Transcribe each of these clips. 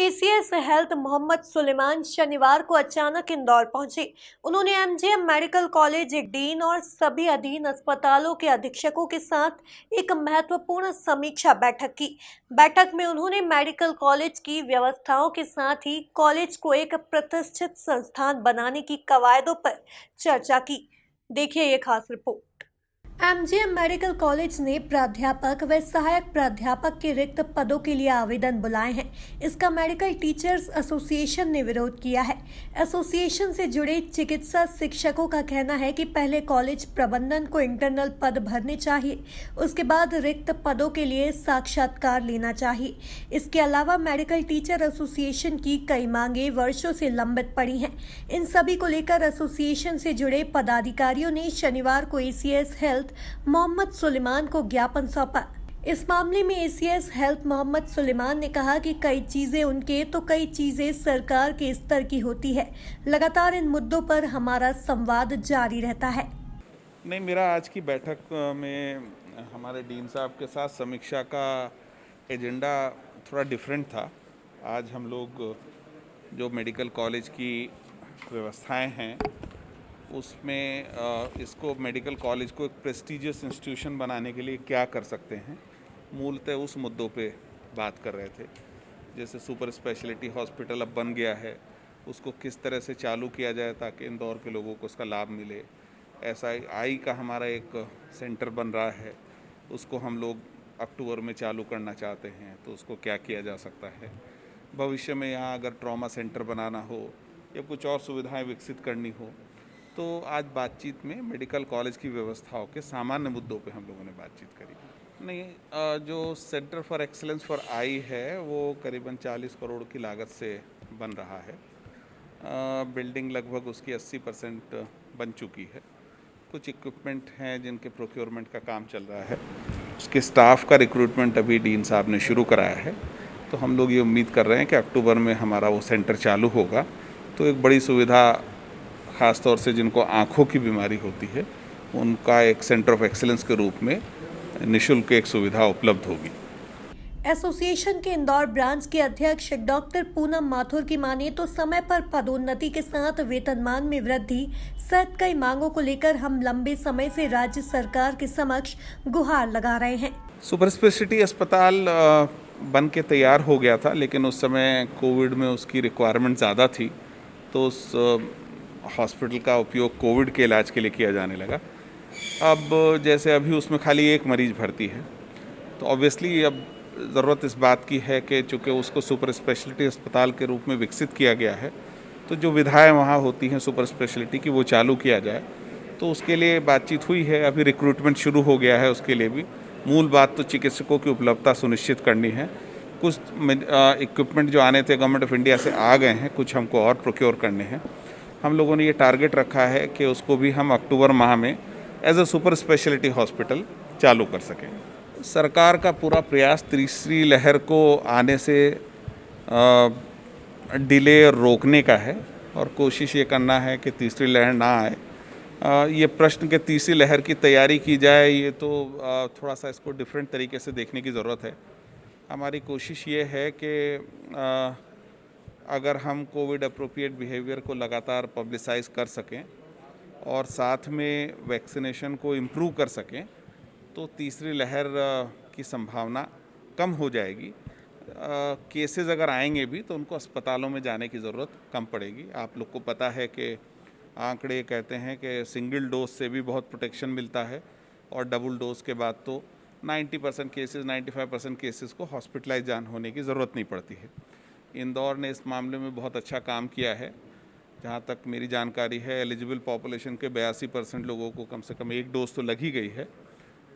ACS health Mohammad Suleman शनिवार को अचानक इंदौर पहुंचे। उन्होंने एमजीएम मेडिकल कॉलेज डीन और सभी अधीन अस्पतालों के अधीक्षकों के साथ एक महत्वपूर्ण समीक्षा बैठक की। बैठक में उन्होंने मेडिकल कॉलेज की व्यवस्थाओं के साथ ही कॉलेज को एक प्रतिष्ठित संस्थान बनाने की कवायदों पर चर्चा की। देखिए ये खास रिपोर्ट। एमजीएम मेडिकल कॉलेज ने प्राध्यापक व सहायक प्राध्यापक के रिक्त पदों के लिए आवेदन बुलाए हैं। इसका मेडिकल टीचर्स एसोसिएशन ने विरोध किया है। एसोसिएशन से जुड़े चिकित्सा शिक्षकों का कहना है कि पहले कॉलेज प्रबंधन को इंटरनल पद भरने चाहिए, उसके बाद रिक्त पदों के लिए साक्षात्कार लेना चाहिए। इसके अलावा मेडिकल टीचर एसोसिएशन की कई मांगे वर्षों से लंबित पड़ी हैं। इन सभी को लेकर एसोसिएशन से जुड़े पदाधिकारियों ने शनिवार को एसीएस हेल्थ मोहम्मद सुलेमान को ज्ञापन सौंपा। इस मामले में एसीएस हेल्थ मोहम्मद सुलेमान ने कहा कि कई चीजें उनके तो कई चीजें सरकार के स्तर की होती है। लगातार इन मुद्दों पर हमारा संवाद जारी रहता है। नहीं, मेरा आज की बैठक में हमारे डीन साहब के साथ समीक्षा का एजेंडा थोड़ा डिफरेंट था। आज हम लोग जो मेडिकल कॉलेज की व्यवस्थाएं हैं उसमें इसको मेडिकल कॉलेज को एक प्रेस्टीजियस इंस्टीट्यूशन बनाने के लिए क्या कर सकते हैं, मूलतः उस मुद्दों पे बात कर रहे थे। जैसे सुपर स्पेशलिटी हॉस्पिटल अब बन गया है, उसको किस तरह से चालू किया जाए ताकि इंदौर के लोगों को उसका लाभ मिले। SII का हमारा एक सेंटर बन रहा है, उसको हम लोग अक्टूबर में चालू करना चाहते हैं, तो उसको क्या किया जा सकता है। भविष्य में यहाँ अगर ट्रॉमा सेंटर बनाना हो या कुछ और सुविधाएं विकसित करनी हो, तो आज बातचीत में मेडिकल कॉलेज की व्यवस्थाओं के सामान्य मुद्दों पे हम लोगों ने बातचीत करी। नहीं, जो centre for excellence for I है वो करीबन 40 करोड़ की लागत से बन रहा है। बिल्डिंग लगभग उसकी 80% बन चुकी है। कुछ इक्विपमेंट हैं जिनके प्रोक्योरमेंट का काम चल रहा है। उसके स्टाफ का रिक्रूटमेंट अभी डीन साहब ने शुरू कराया है। तो हम लोग ये उम्मीद कर रहे हैं कि अक्टूबर में हमारा वो सेंटर चालू होगा, तो एक बड़ी सुविधा ख़ास तौर से जिनको आँखों की बीमारी होती है उनका एक सेंटर ऑफ एक्सीलेंस के रूप में निःशुल्क एक सुविधा उपलब्ध होगी। एसोसिएशन के इंदौर ब्रांच के अध्यक्ष डॉक्टर पूनम माथुर की माने तो समय पर पदोन्नति के साथ वेतनमान में वृद्धि सहित कई मांगों को लेकर हम लंबे समय से राज्य सरकार के समक्ष गुहार लगा रहे हैं। सुपर स्पेशलिटी अस्पताल बन के तैयार हो गया था, लेकिन उस समय कोविड में उसकी रिक्वायरमेंट ज़्यादा थी, तो उस हॉस्पिटल का उपयोग कोविड के इलाज के लिए किया जाने लगा। अब जैसे अभी उसमें खाली एक मरीज़ भर्ती है, तो ऑब्वियसली अब ज़रूरत इस बात की है कि चूँकि उसको सुपर स्पेशलिटी अस्पताल के रूप में विकसित किया गया है, तो जो विधाएं वहाँ होती हैं सुपर स्पेशलिटी की वो चालू किया जाए। तो उसके लिए बातचीत हुई है, अभी रिक्रूटमेंट शुरू हो गया है। उसके लिए भी मूल बात तो चिकित्सकों की उपलब्धता सुनिश्चित करनी है। कुछ इक्विपमेंट जो आने थे गवर्नमेंट ऑफ इंडिया से आ गए हैं, कुछ हमको और प्रोक्योर करने हैं। हम लोगों ने ये टारगेट रखा है कि उसको भी हम अक्टूबर माह में as a super speciality hospital चालू कर सकें। सरकार का पूरा प्रयास तीसरी लहर को आने से डिले रोकने का है और कोशिश ये करना है कि तीसरी लहर ना आए। ये प्रश्न कि तीसरी लहर की तैयारी की जाए, ये तो थोड़ा सा इसको डिफरेंट तरीके से देखने की ज़रूरत है। हमारी कोशिश ये है कि अगर हम कोविड अप्रोप्रिएट बिहेवियर को लगातार पब्लिसाइज कर सकें और साथ में वैक्सीनेशन को इम्प्रूव कर सकें, तो तीसरी लहर की संभावना कम हो जाएगी। केसेस अगर आएंगे भी तो उनको अस्पतालों में जाने की ज़रूरत कम पड़ेगी। आप लोग को पता है कि आंकड़े कहते हैं कि सिंगल डोज से भी बहुत प्रोटेक्शन मिलता है और डबल डोज के बाद तो 90% केसेस 95% केसेस को हॉस्पिटलाइज जान होने की ज़रूरत नहीं पड़ती है। इंदौर ने इस मामले में बहुत अच्छा काम किया है। जहाँ तक मेरी जानकारी है, एलिजिबल पॉपुलेशन के 82% लोगों को कम से कम एक डोज तो लग ही गई है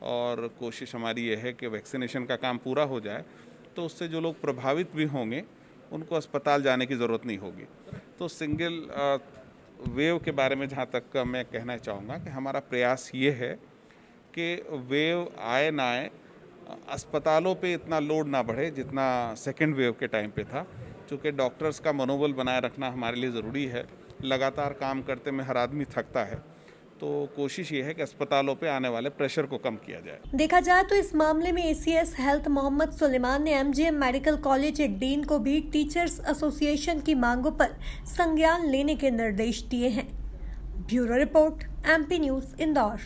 और कोशिश हमारी ये है कि वैक्सीनेशन का काम पूरा हो जाए, तो उससे जो लोग प्रभावित भी होंगे उनको अस्पताल जाने की ज़रूरत नहीं होगी। तो सिंगल वेव के बारे में जहाँ तक मैं कहना चाहूँगा कि हमारा प्रयास ये है कि वेव आए ना आए, अस्पतालों पे इतना लोड ना बढ़े जितना सेकेंड वेव के टाइम पे था। चूँकि डॉक्टर्स का मनोबल बनाए रखना हमारे लिए ज़रूरी है। लगातार काम करते में हर आदमी थकता है, तो कोशिश ये है कि अस्पतालों पे आने वाले प्रेशर को कम किया जाए। देखा जाए तो इस मामले में एसीएस हेल्थ मोहम्मद सुलेमान ने एमजीएम मेडिकल कॉलेज के डीन को भी टीचर्स एसोसिएशन की मांगों पर संज्ञान लेने के निर्देश दिए हैं। Bureau report, MP news, Indore.